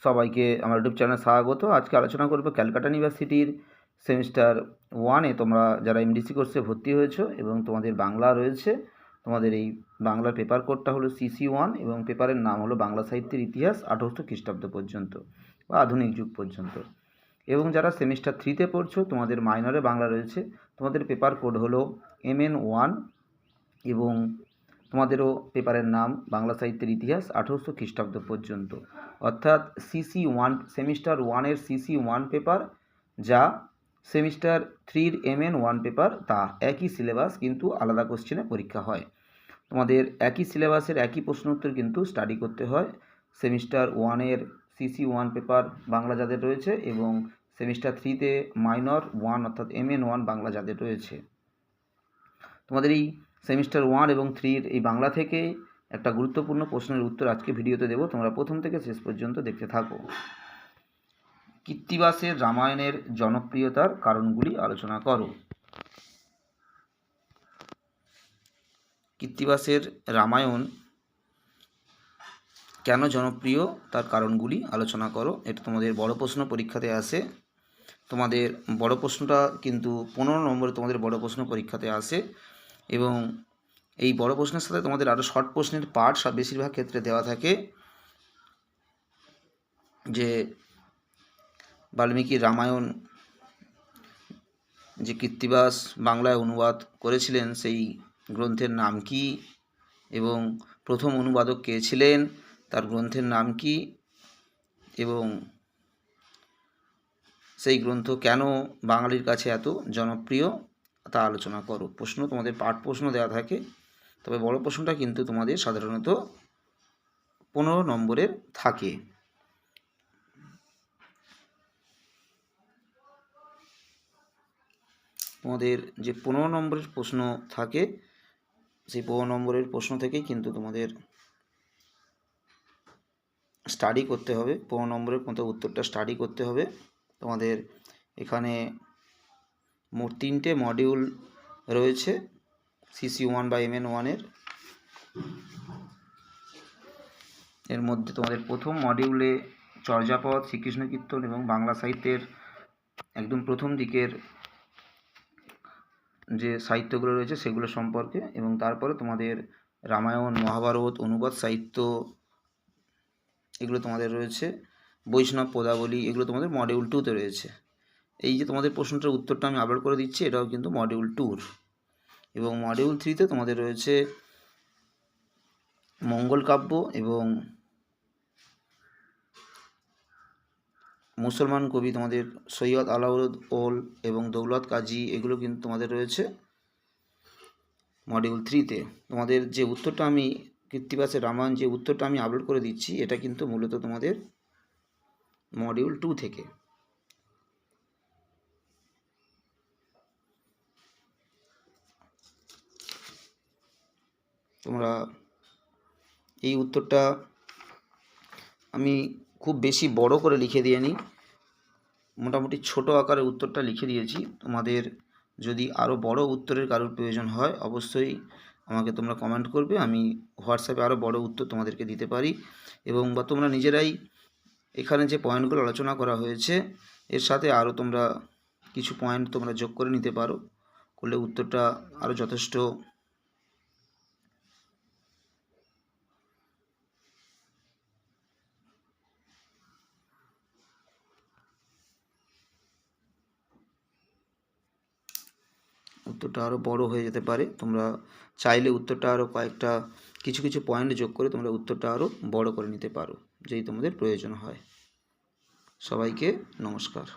সবাইকে আমার ইউটিউব চ্যানেলে স্বাগত। আজকে আলোচনা করব ক্যালকাটা ইউনিভার্সিটির সেমিস্টার 1-এ তোমরা যারা এমডিসি কোর্সে ভর্তি হয়েছো এবং তোমাদের বাংলা রয়েছে, তোমাদের এই বাংলার পেপার কোডটা হলো CC1 এবং পেপারের নাম হলো বাংলা সাহিত্যের ইতিহাস 1800 খ্রিস্টাব্দ পর্যন্ত বা আধুনিক যুগ পর্যন্ত। এবং যারা সেমিস্টার 3-তে পড়ছো, তোমাদের মাইনরে বাংলা রয়েছে, তোমাদের পেপার কোড হলো MN1 এবং তোমাদেরও পেপারের নাম বাংলা সাহিত্যের ইতিহাস 1800 খ্রিস্টাব্দ পর্যন্ত। অর্থাৎ CC1 সেমিস্টার 1-এর CC1 পেপার যা সেমিস্টার 3-র MN1 পেপার তা একই সিলেবাস, কিন্তু আলাদা কোশ্চেনে পরীক্ষা হয়। তোমাদের একই সিলেবাসের একই প্রশ্ন উত্তর কিন্তু স্টাডি করতে হয় সেমিস্টার 1-এর CC1 পেপার বাংলা যাদের রয়েছে এবং সেমিস্টার 3-তে মাইনর 1 অর্থাৎ MN1 বাংলা যাদের রয়েছে। তোমাদের এই সেমিস্টার 1 এবং 3-র এই বাংলা থেকে একটা গুরুত্বপূর্ণ প্রশ্নের উত্তর আজকে ভিডিওতে দেব, তোমরা প্রথম থেকে শেষ পর্যন্ত দেখতে থাকো। কৃত্তিবাসের রামায়ণের জনপ্রিয়তার কারণগুলি আলোচনা করো। কৃত্তিবাসের রামায়ণ কেন জনপ্রিয় তার কারণগুলি আলোচনা করো। এটা তোমাদের বড় প্রশ্ন পরীক্ষাতে আসে। তোমাদের বড় প্রশ্নটা কিন্তু 15 নম্বরে তোমাদের বড় প্রশ্ন পরীক্ষাতে আসে এবং এই বড় প্রশ্নের সাথে তোমাদের আরও শর্ট প্রশ্নের পার্ট বেশিরভাগ ক্ষেত্রে দেওয়া থাকে, যে বাল্মীকি রামায়ণ যে কৃত্তিবাস বাংলায় অনুবাদ করেছিলেন সেই গ্রন্থের নাম কি এবং প্রথম অনুবাদক কে ছিলেন, তার গ্রন্থের নাম কি এবং সেই গ্রন্থ কেন বাঙালির কাছে এত জনপ্রিয় তা আলোচনা করো। প্রশ্ন তোমাদের পাঠ প্রশ্ন দেওয়া থাকে, তবে বড় প্রশ্নটা কিন্তু তোমাদের সাধারণত 15 নম্বরের থাকে। তোমাদের যে 15 নম্বরের প্রশ্ন থাকে সেই 15 নম্বরের প্রশ্ন থেকেই কিন্তু তোমাদের স্টাডি করতে হবে। 15 নম্বরের মতো উত্তরটা স্টাডি করতে হবে। তোমাদের এখানে মোট 3টে মডিউল রয়েছে CC1 বা MN1-এর। এর মধ্যে তোমাদের প্রথম মডিউলে চর্যাপদ, শ্রীকৃষ্ণ কীর্তন এবং বাংলা সাহিত্যের একদম প্রথম দিকের যে সাহিত্যগুলো রয়েছে সেগুলো সম্পর্কে, এবং তারপরে তোমাদের রামায়ণ, মহাভারত, অনুবাদ সাহিত্য এগুলো তোমাদের রয়েছে, বৈষ্ণব পদাবলী এগুলো তোমাদের মডিউল 2-তে রয়েছে। এই যে তোমাদের প্রশ্নটার উত্তরটা আমি আপলোড করে দিচ্ছি, এটাও কিন্তু মডিউল 2-র। এবং মডিউল 3-তে তোমাদের রয়েছে মঙ্গল কাব্য এবং মুসলমান কবি তোমাদের সৈয়দ আলাউল এবং দৌলত কাজী, এগুলো কিন্তু তোমাদের রয়েছে মডিউল 3-তে। তোমাদের যে উত্তরটা আমি কৃত্তিবাসের রামায়ণ যে উত্তরটা আমি আপলোড করে দিচ্ছি, এটা কিন্তু মূলত তোমাদের মডিউল 2 থেকে। তোমরা এই উত্তরটা আমি খুব বেশি বড় করে লিখে দিয়ে নিই, মোটামুটি ছোট আকারে উত্তরটা লিখে দিয়েছি। তোমাদের যদি আরও বড় উত্তরের কারোর প্রয়োজন হয় অবশ্যই আমাকে তোমরা কমেন্ট করবে, আমি হোয়াটসঅ্যাপে আরও বড় উত্তর তোমাদেরকে দিতে পারি। এবং বা তোমরা নিজেরাই এখানে যে পয়েন্টগুলো আলোচনা করা হয়েছে এর সাথে আরও তোমরা কিছু পয়েন্ট তোমরা যোগ করে নিতে পারো, করলে উত্তরটা আরও যথেষ্ট বড় হয়ে যেতে পারে। তোমরা চাইলে উত্তরটা আরও কিছু কিছু পয়েন্ট যোগ করে তোমরা উত্তরটা আরও বড় করে নিতে পারো, যেই তোমাদের প্রয়োজন হয়। সবাইকে নমস্কার।